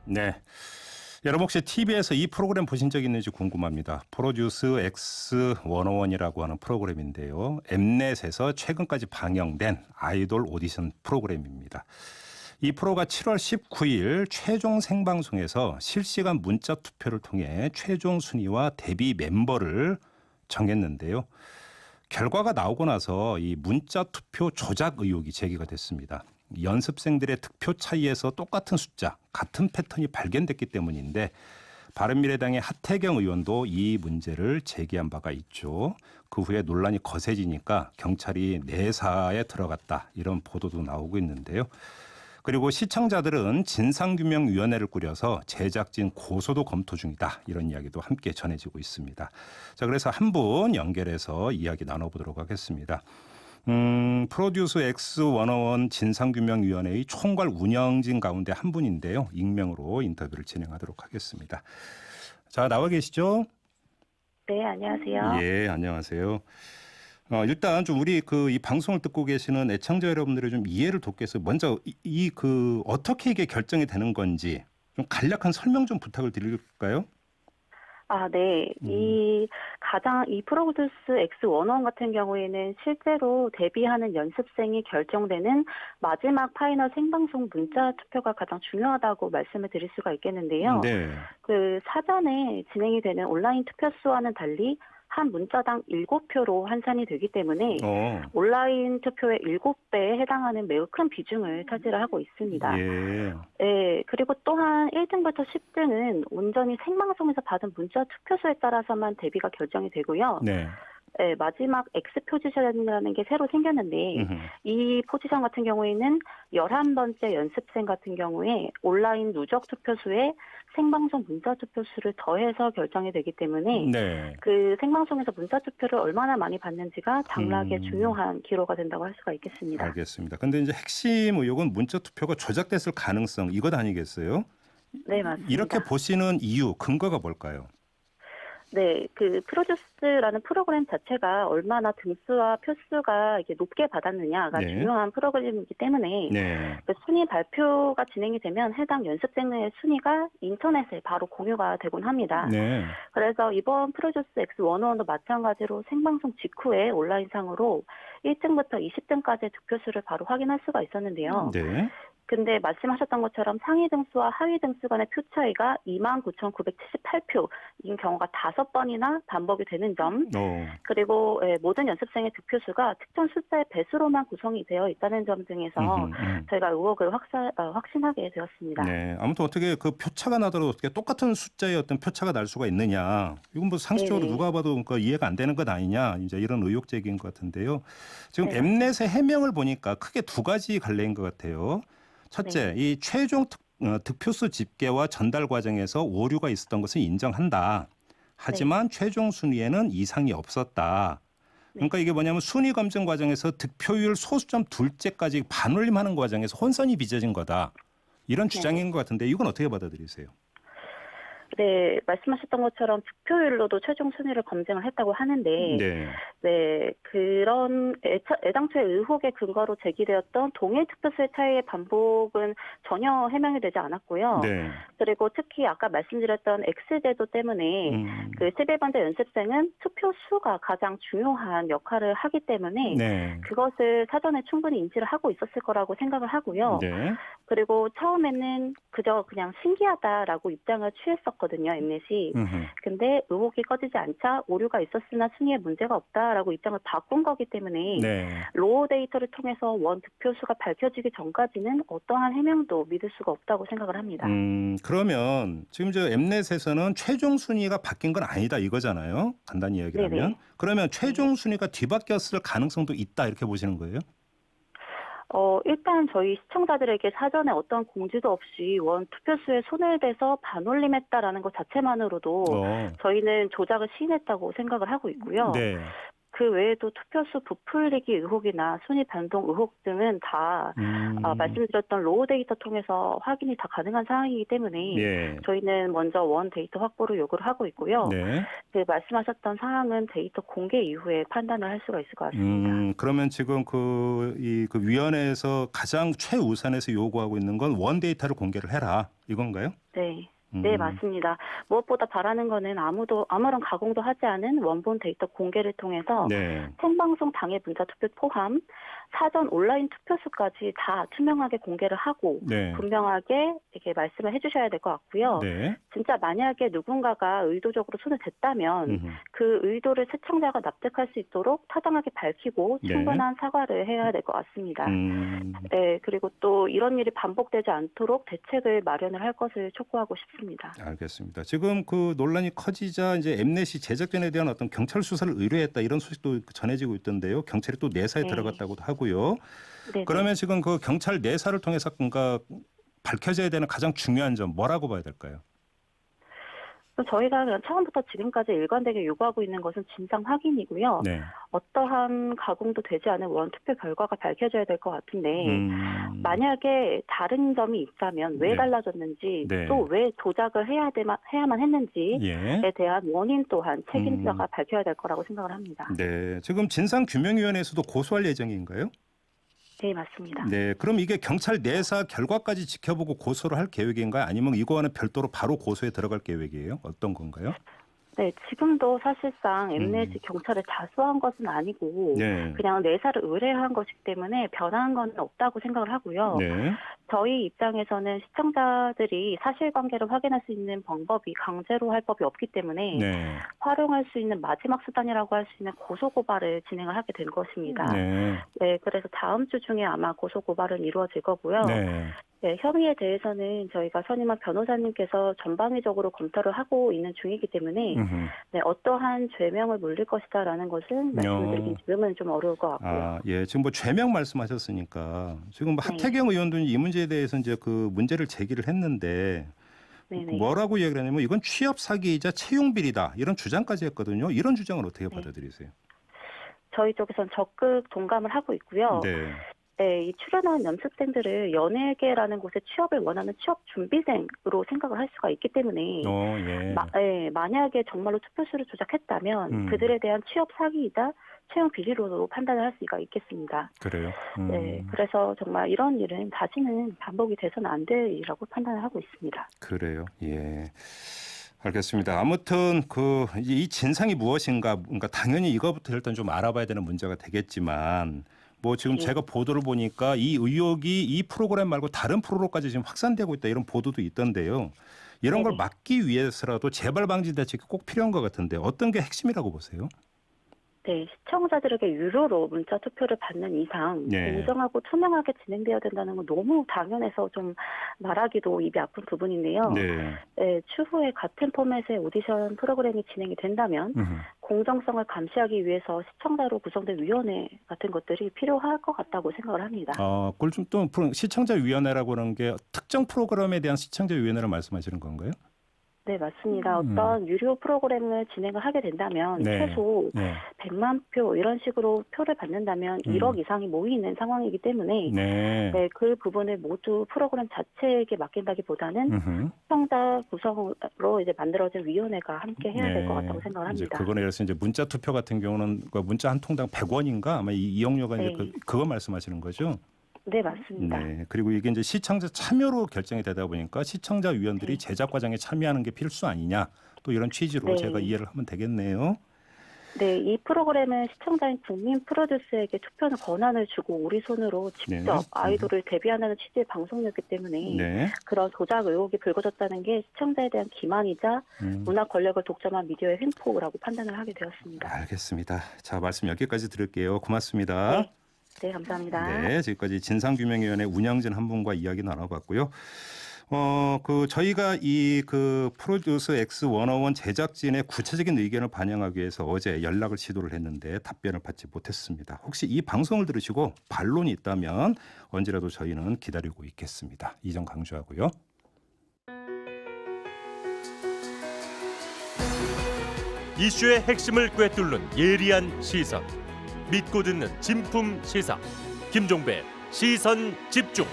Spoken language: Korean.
네. 여러분 혹시 TV에서 이 프로그램 보신 적 있는지 궁금합니다. 프로듀스 X101이라고 하는 프로그램인데요. 엠넷에서 최근까지 방영된 아이돌 오디션 프로그램입니다. 이 프로가 7월 19일 최종 생방송에서 실시간 문자 투표를 통해 최종 순위와 데뷔 멤버를 정했는데요. 결과가 나오고 나서 이 문자 투표 조작 의혹이 제기가 됐습니다. 연습생들의 득표 차이에서 똑같은 숫자, 같은 패턴이 발견됐기 때문인데 바른미래당의 하태경 의원도 이 문제를 제기한 바가 있죠. 그 후에 논란이 거세지니까 경찰이 내사에 들어갔다 이런 보도도 나오고 있는데요. 그리고 시청자들은 진상규명위원회를 꾸려서 제작진 고소도 검토 중이다. 이런 이야기도 함께 전해지고 있습니다. 자, 그래서 한 분 연결해서 이야기 나눠보도록 하겠습니다. 프로듀스 X101 진상규명위원회의 총괄 운영진 가운데 한 분인데요. 익명으로 인터뷰를 진행하도록 하겠습니다. 자, 나와 계시죠? 네, 안녕하세요. 예, 안녕하세요. 일단 좀 우리 이 방송을 듣고 계시는 애청자 여러분들의 좀 이해를 돕기 위해서 먼저 어떻게 이게 결정이 되는 건지 좀 간략한 설명 좀 부탁을 드릴까요? 네. 이 프로듀스 X101 같은 경우에는 실제로 데뷔하는 연습생이 결정되는 마지막 파이널 생방송 문자 투표가 가장 중요하다고 말씀을 드릴 수가 있겠는데요. 네. 그 사전에 진행이 되는 온라인 투표 수와는 달리 한 문자당 7표로 환산이 되기 때문에 온라인 투표의 7배에 해당하는 매우 큰 비중을 차지를 하고 있습니다. 예. 네, 그리고 또한 1등부터 10등은 온전히 생방송에서 받은 문자 투표수에 따라서만 대비가 결정이 되고요. 네. 네, 마지막 X 포지션이라는 게 새로 생겼는데 이 포지션 같은 경우에는 11번째 연습생 같은 경우에 온라인 누적 투표수에 생방송 문자 투표수를 더해서 결정이 되기 때문에 네. 그 생방송에서 문자 투표를 얼마나 많이 받는지가 당락의 중요한 기로가 된다고 할 수가 있겠습니다. 알겠습니다. 근데 이제 핵심 의혹은 문자 투표가 조작됐을 가능성 이것 아니겠어요? 네, 맞습니다. 이렇게 보시는 이유, 근거가 뭘까요? 네, 그 프로듀스라는 프로그램 자체가 얼마나 등수와 표수가 이게 높게 받았느냐가 중요한 프로그램이기 때문에 그 순위 발표가 진행이 되면 해당 연습생의 순위가 인터넷에 바로 공유가 되곤 합니다. 그래서 이번 프로듀스 X101도 마찬가지로 생방송 직후에 온라인상으로 1등부터 20등까지의 득표수를 바로 확인할 수가 있었는데요. 근데 말씀하셨던 것처럼 상위 등수와 하위 등수 간의 표 차이가 29,978표인 경우가 5번이나 반복이 되는 점, 그리고 모든 연습생의 득표수가 특정 숫자의 배수로만 구성이 되어 있다는 점 등에서 저희가 의혹을 확신하게 되었습니다. 네, 아무튼 어떻게 그 표차가 나더라도 어떻게 똑같은 숫자의 어떤 표차가 날 수가 있느냐? 이건 뭐 상식적으로 누가 봐도 그러니까 이해가 안 되는 것 아니냐? 이제 이런 의혹 제기인 것 같은데요. 지금 엠넷의 해명을 보니까 크게 두 가지 갈래인 것 같아요. 첫째, 이 최종 득표수 집계와 전달 과정에서 오류가 있었던 것은 인정한다. 하지만 최종 순위에는 이상이 없었다. 그러니까 이게 뭐냐면 순위 검증 과정에서 득표율 소수점 둘째까지 반올림하는 과정에서 혼선이 빚어진 거다. 이런 주장인 것 같은데 이건 어떻게 받아들이세요? 네, 말씀하셨던 것처럼 득표율로도 최종 순위를 검증을 했다고 하는데, 그런 애당초의 의혹의 근거로 제기되었던 동일 득표수의 차이의 반복은 전혀 해명이 되지 않았고요. 그리고 특히 아까 말씀드렸던 X제도 때문에 그 11번째 연습생은 투표 수가 가장 중요한 역할을 하기 때문에 그것을 사전에 충분히 인지를 하고 있었을 거라고 생각을 하고요. 그리고 처음에는 그냥 신기하다라고 입장을 취했었거든요, 엠넷이. 근데 의혹이 꺼지지 않자 오류가 있었으나 순위에 문제가 없다라고 입장을 바꾼 거기 때문에 로우 데이터를 통해서 원 득표수가 밝혀지기 전까지는 어떠한 해명도 믿을 수가 없다고 생각을 합니다. 그러면 지금 저 엠넷에서는 최종 순위가 바뀐 건 아니다 이거잖아요. 간단히 이야기하면. 그러면 최종 순위가 뒤바뀌었을 가능성도 있다 이렇게 보시는 거예요? 일단 저희 시청자들에게 사전에 어떤 공지도 없이 원 투표수에 손을 대서 반올림했다라는 것 자체만으로도 저희는 조작을 시인했다고 생각을 하고 있고요. 그 외에도 투표수 부풀리기 의혹이나 순위 변동 의혹 등은 다 말씀드렸던 로우 데이터 통해서 확인이 다 가능한 상황이기 때문에 예. 저희는 먼저 원 데이터 확보를 요구를 하고 있고요. 네. 그 말씀하셨던 사항은 데이터 공개 이후에 판단을 할 수가 있을 것 같습니다. 그러면 지금 그 위원회에서 가장 최우선에서 요구하고 있는 건 원 데이터를 공개를 해라 이건가요? 네. 네, 맞습니다. 무엇보다 바라는 거는 아무런 가공도 하지 않은 원본 데이터 공개를 통해서 네. 생방송 당일 문자투표 포함 사전 온라인 투표수까지 다 투명하게 공개를 하고 네. 분명하게 이렇게 말씀을 해주셔야 될 것 같고요. 네. 진짜 만약에 누군가가 의도적으로 손을 댔다면 그 의도를 시청자가 납득할 수 있도록 타당하게 밝히고 네. 충분한 사과를 해야 될 것 같습니다. 네, 그리고 또 이런 일이 반복되지 않도록 대책을 마련을 할 것을 촉구하고 싶습니다. 알겠습니다. 지금 그 논란이 커지자 이제 엠넷이 제작진에 대한 어떤 경찰 수사를 의뢰했다 이런 소식도 전해지고 있던데요. 경찰이 또 내사에 네. 들어갔다고도 하고요. 네네. 그러면 지금 그 경찰 내사를 통해서 뭔가 밝혀져야 되는 가장 중요한 점 뭐라고 봐야 될까요? 저희가 그냥 처음부터 지금까지 일관되게 요구하고 있는 것은 진상 확인이고요. 네. 어떠한 가공도 되지 않은 원투표 결과가 밝혀져야 될 것 같은데 만약에 다른 점이 있다면 왜 네. 달라졌는지 네. 또 왜 도작을 해야만 했는지에 예. 대한 원인 또한 책임자가 밝혀야 될 거라고 생각을 합니다. 네. 지금 진상규명위원회에서도 고소할 예정인가요? 네, 맞습니다. 네. 그럼 이게 경찰 내사 결과까지 지켜보고 고소를 할 계획인가요? 아니면 이거와는 별도로 바로 고소에 들어갈 계획이에요? 어떤 건가요? 네, 지금도 사실상 엠넷이 경찰에 자수한 것은 아니고 네. 그냥 내사를 의뢰한 것이기 때문에 변한 건 없다고 생각을 하고요. 네. 저희 입장에서는 시청자들이 사실관계를 확인할 수 있는 방법이 강제로 할 법이 없기 때문에 네. 활용할 수 있는 마지막 수단이라고 할 수 있는 고소고발을 진행을 하게 된 것입니다. 네. 네, 그래서 다음 주 중에 아마 고소고발은 이루어질 거고요. 네. 네, 혐의에 대해서는 저희가 선임한 변호사님께서 전방위적으로 검토를 하고 있는 중이기 때문에 네, 어떠한 죄명을 물릴 것이다라는 것은 말씀드리기 지금은 좀 어려울 것 같고요. 아, 예. 지금 뭐 죄명 말씀하셨으니까 지금 뭐 네. 하태경 의원도 이 문제에 대해서 이제 그 문제를 제기를 했는데 네네. 뭐라고 얘기를 하냐면 이건 취업 사기이자 채용 비리다 이런 주장까지 했거든요. 이런 주장은 어떻게 받아들이세요? 저희 쪽에서는 적극 동감을 하고 있고요. 네. 네, 이 출연한 연습생들을 연예계라는 곳에 취업을 원하는 취업 준비생으로 생각을 할 수가 있기 때문에 예. 만약에 정말로 투표수를 조작했다면 그들에 대한 취업 사기이자 채용 비리로도 판단을 할 수가 있겠습니다. 그래요. 네, 그래서 정말 이런 일은 다시는 반복이 돼서는 안 될 일이라고 판단을 하고 있습니다. 그래요. 예. 알겠습니다. 아무튼 이 진상이 무엇인가, 그러니까 당연히 이거부터 일단 좀 알아봐야 되는 문제가 되겠지만, 뭐 지금 제가 보도를 보니까 이 의혹이 이 프로그램 말고 다른 프로로까지 지금 확산되고 있다 이런 보도도 있던데요. 이런 걸 막기 위해서라도 재발 방지 대책이 꼭 필요한 것 같은데 어떤 게 핵심이라고 보세요? 네, 시청자들에게 유료로 문자 투표를 받는 이상 공정하고 투명하게 진행되어야 된다는 건 너무 당연해서 좀 말하기도 입이 아픈 부분인데요. 네, 추후에 같은 포맷의 오디션 프로그램이 진행이 된다면 공정성을 감시하기 위해서 시청자로 구성된 위원회 같은 것들이 필요할 것 같다고 생각을 합니다. 그걸 좀 또 시청자위원회라고 하는 게 특정 프로그램에 대한 시청자위원회를 말씀하시는 건가요? 네, 맞습니다. 어떤 유료 프로그램을 진행을 하게 된다면 최소 100만 표 이런 식으로 표를 받는다면 1억 이상이 모이는 상황이기 때문에 네, 그 부분을 모두 프로그램 자체에게 맡긴다기보다는 시청자 구성으로 이제 만들어진 위원회가 함께 해야 될 것 같다고 생각을 합니다. 이제 그거는 예를 들어서 이제 문자 투표 같은 경우는 문자 한 통당 100원인가 아마 이 이용료가 이제 그거 말씀하시는 거죠? 네, 맞습니다. 네, 그리고 이게 이제 시청자 참여로 결정이 되다 보니까 시청자 위원들이 제작 과정에 참여하는 게 필수 아니냐 또 이런 취지로 제가 이해를 하면 되겠네요. 네, 이 프로그램은 시청자인 국민 프로듀스에게 투표는 권한을 주고 우리 손으로 직접 아이돌을 데뷔하는 취지의 방송이었기 때문에 그런 조작 의혹이 불거졌다는 게 시청자에 대한 기만이자 문화 권력을 독점한 미디어의 횡포라고 판단을 하게 되었습니다. 알겠습니다. 자, 말씀 여기까지 들을게요. 고맙습니다. 네, 감사합니다. 네, 지금까지 진상규명위원회 운영진 한 분과 이야기 나눠봤고요. 저희가 프로듀스 X101 제작진의 구체적인 의견을 반영하기 위해서 어제 연락을 시도를 했는데 답변을 받지 못했습니다. 혹시 이 방송을 들으시고 반론이 있다면 언제라도 저희는 기다리고 있겠습니다. 이 점 강조하고요. 이슈의 핵심을 꿰뚫는 예리한 시선, 믿고 듣는 진품 시사 김종배 시선 집중.